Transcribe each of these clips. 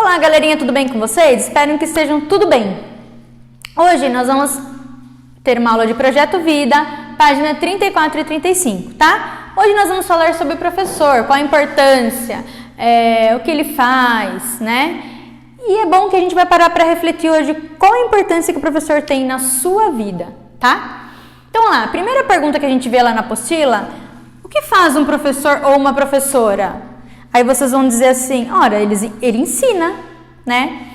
Olá, galerinha, tudo bem com vocês? Espero que estejam tudo bem. Hoje nós vamos ter uma aula de Projeto Vida, página 34 e 35, tá? Hoje nós vamos falar sobre o professor, qual a importância, o que ele faz, né? E é bom que a gente vai parar para refletir hoje qual a importância que o professor tem na sua vida, tá? Então, vamos lá, a primeira pergunta que a gente vê lá na apostila, o que faz um professor ou uma professora? Aí vocês vão dizer assim, ora, ele ensina, né?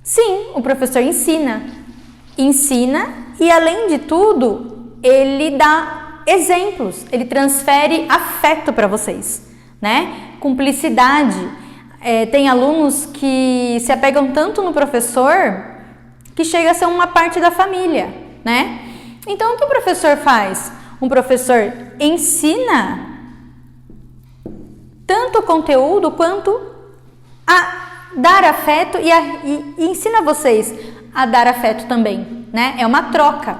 Sim, o professor ensina e além de tudo, ele dá exemplos, ele transfere afeto para vocês, né? Cumplicidade. Tem alunos que se apegam tanto no professor que chega a ser uma parte da família, né? Então, o que o professor faz? Um professor ensina tanto o conteúdo quanto a dar afeto e ensina vocês a dar afeto também, né? É uma troca.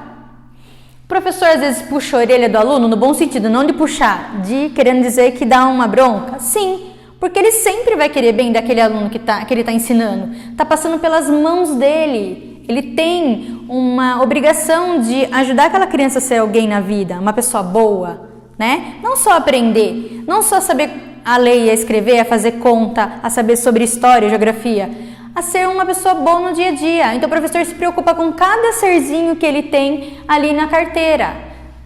O professor às vezes puxa a orelha do aluno, no bom sentido, não de puxar, de querendo dizer que dá uma bronca. Sim, porque ele sempre vai querer bem daquele aluno que ele está ensinando. Está passando pelas mãos dele. Ele tem uma obrigação de ajudar aquela criança a ser alguém na vida, uma pessoa boa, né? Não só aprender, não só saber a ler e a escrever, a fazer conta, a saber sobre história, geografia, a ser uma pessoa boa no dia a dia. Então o professor se preocupa com cada serzinho que ele tem ali na carteira,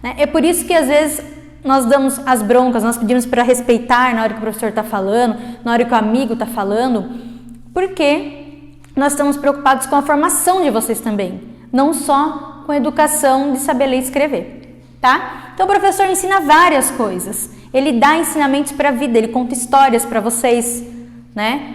né? É por isso que às vezes nós damos as broncas, nós pedimos para respeitar na hora que o professor está falando, na hora que o amigo está falando, porque nós estamos preocupados com a formação de vocês também, não só com a educação de saber ler e escrever, tá? Então o professor ensina várias coisas. Ele dá ensinamentos para a vida, ele conta histórias para vocês, né?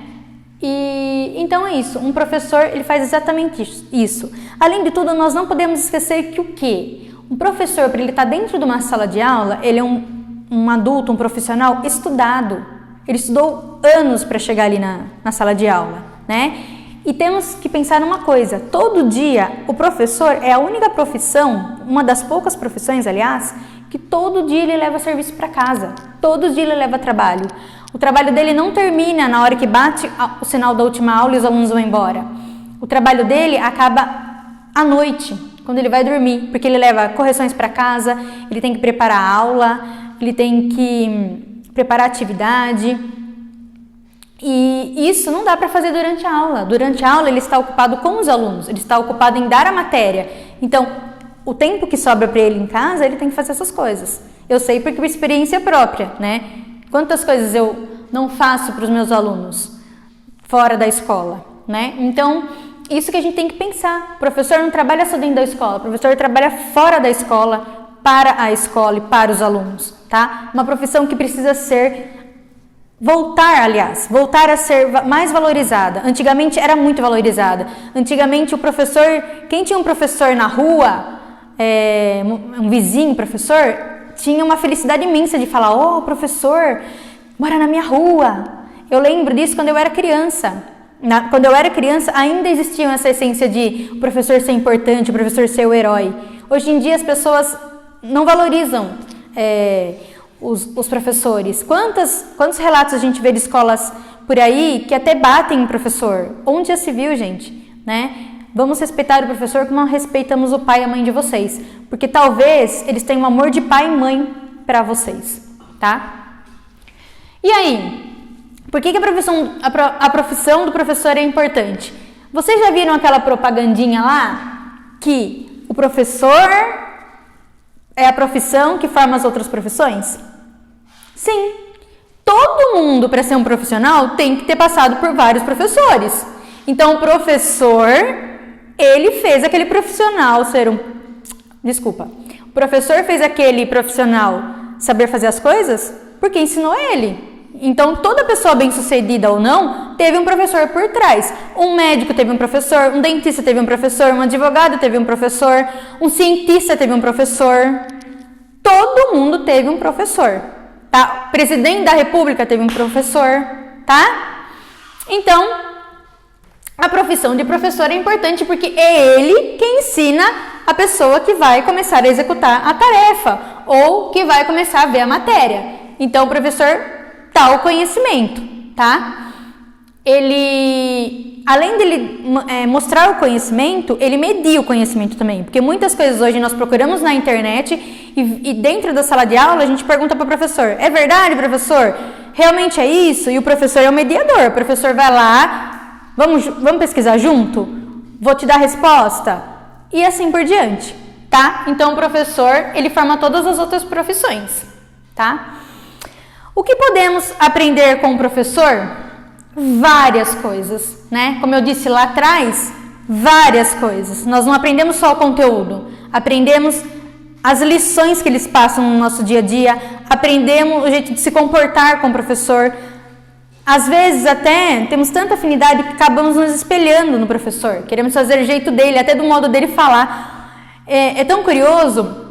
E então é isso, um professor ele faz exatamente isso. Além de tudo, nós não podemos esquecer que o quê? Um professor, para ele estar dentro de uma sala de aula, ele é um adulto, um profissional estudado. Ele estudou anos para chegar ali na sala de aula, né? E temos que pensar numa coisa, todo dia o professor é a única profissão, uma das poucas profissões, aliás, que todo dia ele leva serviço para casa, todo dia ele leva trabalho. O trabalho dele não termina na hora que bate o sinal da última aula e os alunos vão embora. O trabalho dele acaba à noite, quando ele vai dormir, porque ele leva correções para casa, ele tem que preparar a aula, ele tem que preparar a atividade. E isso não dá para fazer durante a aula. Durante a aula ele está ocupado com os alunos, ele está ocupado em dar a matéria. Então, o tempo que sobra para ele em casa, ele tem que fazer essas coisas. Eu sei porque por experiência própria, né? Quantas coisas eu não faço para os meus alunos fora da escola, né? Então, isso que a gente tem que pensar. O professor não trabalha só dentro da escola, o professor trabalha fora da escola, para a escola e para os alunos, tá? Uma profissão que precisa voltar a ser mais valorizada. Antigamente era muito valorizada. Antigamente o professor, quem tinha um professor na rua, um vizinho professor, tinha uma felicidade imensa de falar, oh, o professor mora na minha rua. Eu lembro disso quando eu era criança. Quando eu era criança ainda existia essa essência de o professor ser importante, o professor ser o herói. Hoje em dia as pessoas não valorizam os professores. Quantos relatos a gente vê de escolas por aí que até batem em professor? Onde já se viu, gente? Né? Vamos respeitar o professor como respeitamos o pai e a mãe de vocês. Porque talvez eles tenham um amor de pai e mãe para vocês, tá? E aí? Por que a profissão do professor é importante? Vocês já viram aquela propagandinha lá? Que o professor é a profissão que forma as outras profissões? Sim, todo mundo para ser um profissional tem que ter passado por vários professores. Então o professor, ele fez aquele profissional o professor fez aquele profissional saber fazer as coisas porque ensinou ele. Então toda pessoa bem-sucedida ou não teve um professor por trás. Um médico teve um professor, um dentista teve um professor, um advogado teve um professor, um cientista teve um professor. Todo mundo teve um professor, tá? O presidente da república teve um professor, tá? Então, a profissão de professor é importante porque é ele quem ensina a pessoa que vai começar a executar a tarefa ou que vai começar a ver a matéria. Então, o professor dá o conhecimento, tá? Ele além dele mostrar o conhecimento, ele media o conhecimento também. Porque muitas coisas hoje nós procuramos na internet e dentro da sala de aula a gente pergunta para o professor: é verdade, professor? Realmente é isso? E o professor é o mediador. O professor vai lá, vamos pesquisar junto? Vou te dar a resposta? E assim por diante, tá? Então o professor, ele forma todas as outras profissões, tá? O que podemos aprender com o professor? Várias coisas, né? Como eu disse lá atrás, várias coisas. Nós não aprendemos só o conteúdo, aprendemos as lições que eles passam no nosso dia a dia, aprendemos o jeito de se comportar com o professor. Às vezes até temos tanta afinidade que acabamos nos espelhando no professor, queremos fazer o jeito dele, até do modo dele falar. É tão curioso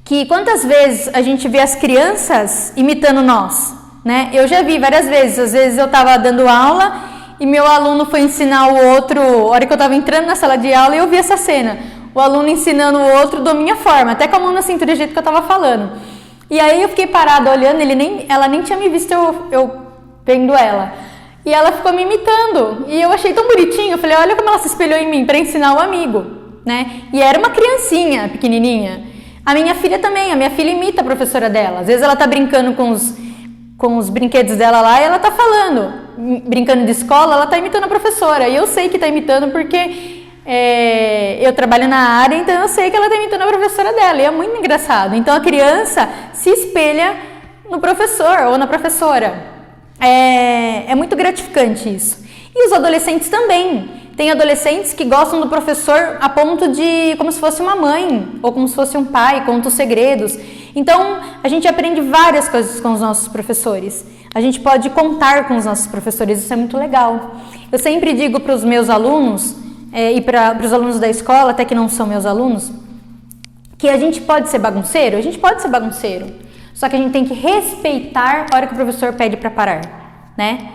que quantas vezes a gente vê as crianças imitando nós, né? Eu já vi várias vezes. Às vezes eu estava dando aula e meu aluno foi ensinar o outro, a hora que eu estava entrando na sala de aula, eu vi essa cena, o aluno ensinando o outro da minha forma, até com a mão na cintura, do jeito que eu estava falando. E aí eu fiquei parada olhando, ela nem tinha me visto eu vendo ela. E ela ficou me imitando. E eu achei tão bonitinho. Eu falei: olha como ela se espelhou em mim para ensinar o amigo, né? E era uma criancinha pequenininha. A minha filha também. A minha filha imita a professora dela. Às vezes ela tá brincando com os brinquedos dela lá e ela tá falando. Brincando de escola, ela tá imitando a professora. E eu sei que tá imitando porque eu trabalho na área, então eu sei que ela tá imitando a professora dela. E é muito engraçado. Então a criança se espelha no professor ou na professora. É muito gratificante isso. E os adolescentes também. Tem adolescentes que gostam do professor a ponto de, como se fosse uma mãe ou como se fosse um pai, conta os segredos. Então a gente aprende várias coisas com os nossos professores. A gente pode contar com os nossos professores, isso é muito legal. Eu sempre digo para os meus alunos e para os alunos da escola, até que não são meus alunos, que a gente pode ser bagunceiro. A gente pode ser bagunceiro. Só que a gente tem que respeitar a hora que o professor pede para parar, né?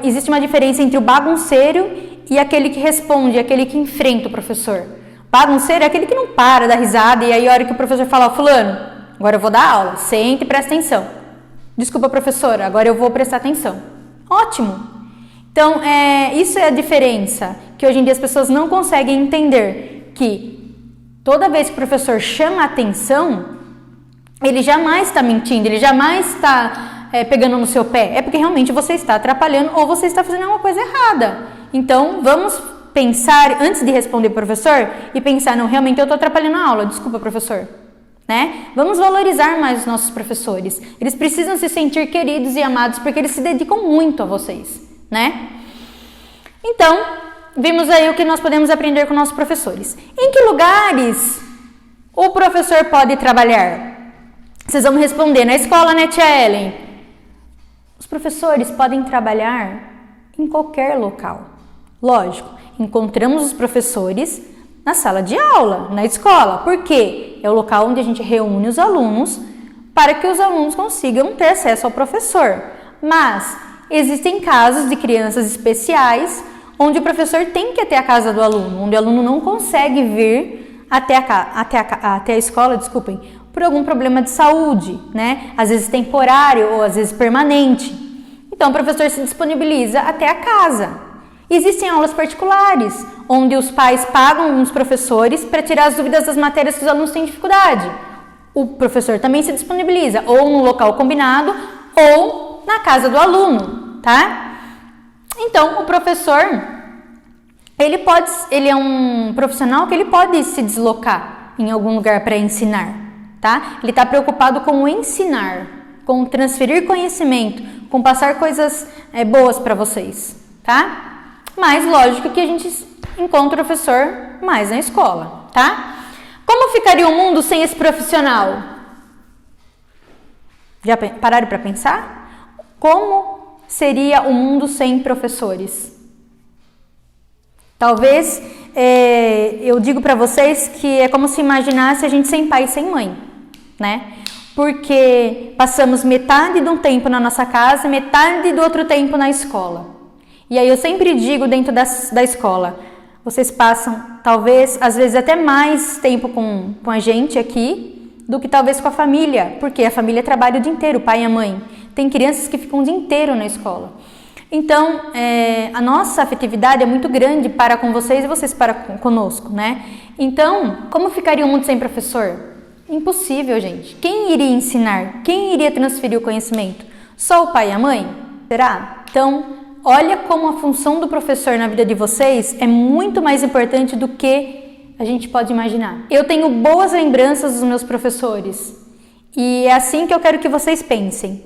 Existe uma diferença entre o bagunceiro e aquele que responde, aquele que enfrenta o professor. Bagunceiro é aquele que não para, dá risada, e aí a hora que o professor fala: fulano, agora eu vou dar aula, sente e presta atenção. Desculpa, professora, agora eu vou prestar atenção. Ótimo! Então, isso é a diferença, que hoje em dia as pessoas não conseguem entender, que toda vez que o professor chama a atenção, ele jamais está mentindo, ele jamais está pegando no seu pé. É porque realmente você está atrapalhando ou você está fazendo alguma coisa errada. Então, vamos pensar, antes de responder para o professor, e pensar: não, realmente eu estou atrapalhando a aula, desculpa, professor. Né? Vamos valorizar mais os nossos professores. Eles precisam se sentir queridos e amados porque eles se dedicam muito a vocês, né? Então, vimos aí o que nós podemos aprender com nossos professores. Em que lugares o professor pode trabalhar? Vocês vão me responder: na escola, né, tia Ellen? Os professores podem trabalhar em qualquer local. Lógico, encontramos os professores na sala de aula, na escola. Por quê? É o local onde a gente reúne os alunos para que os alunos consigam ter acesso ao professor. Mas existem casos de crianças especiais onde o professor tem que ir até a casa do aluno, onde o aluno não consegue vir até a escola, por algum problema de saúde, né? Às vezes temporário ou às vezes permanente. Então o professor se disponibiliza até a casa. Existem aulas particulares, onde os pais pagam os professores para tirar as dúvidas das matérias que os alunos têm dificuldade. O professor também se disponibiliza, ou no local combinado, ou na casa do aluno, tá? Então, o professor, ele é um profissional que ele pode se deslocar em algum lugar para ensinar, tá? Ele está preocupado com o ensinar, com transferir conhecimento, com passar coisas boas para vocês, tá? Mas lógico que a gente encontra o professor mais na escola, tá? Como ficaria o mundo sem esse profissional? Já pararam para pensar? Como seria o mundo sem professores? Talvez eu digo para vocês que é como se imaginasse a gente sem pai e sem mãe, né? Porque passamos metade de um tempo na nossa casa e metade do outro tempo na escola. E aí eu sempre digo dentro da escola, vocês passam talvez, às vezes até mais tempo com a gente aqui do que talvez com a família, porque a família trabalha o dia inteiro, o pai e a mãe. Tem crianças que ficam o dia inteiro na escola. Então, a nossa afetividade é muito grande para com vocês e vocês para conosco, né? Então, como ficaria o mundo sem professor? Impossível, gente. Quem iria ensinar? Quem iria transferir o conhecimento? Só o pai e a mãe? Será? Então, olha como a função do professor na vida de vocês é muito mais importante do que a gente pode imaginar. Eu tenho boas lembranças dos meus professores e é assim que eu quero que vocês pensem.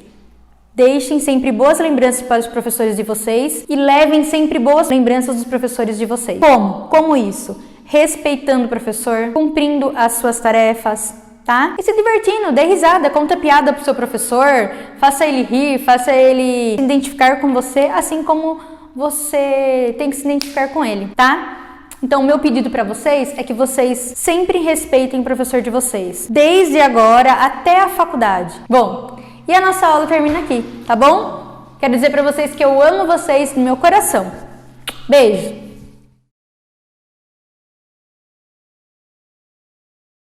Deixem sempre boas lembranças para os professores de vocês e levem sempre boas lembranças dos professores de vocês. Como? Como isso? Respeitando o professor, cumprindo as suas tarefas, tá? E se divertindo, dê risada, conta piada pro seu professor, faça ele rir, faça ele se identificar com você, assim como você tem que se identificar com ele, tá? Então, o meu pedido para vocês é que vocês sempre respeitem o professor de vocês, desde agora até a faculdade. Bom, e a nossa aula termina aqui, tá bom? Quero dizer para vocês que eu amo vocês no meu coração. Beijo!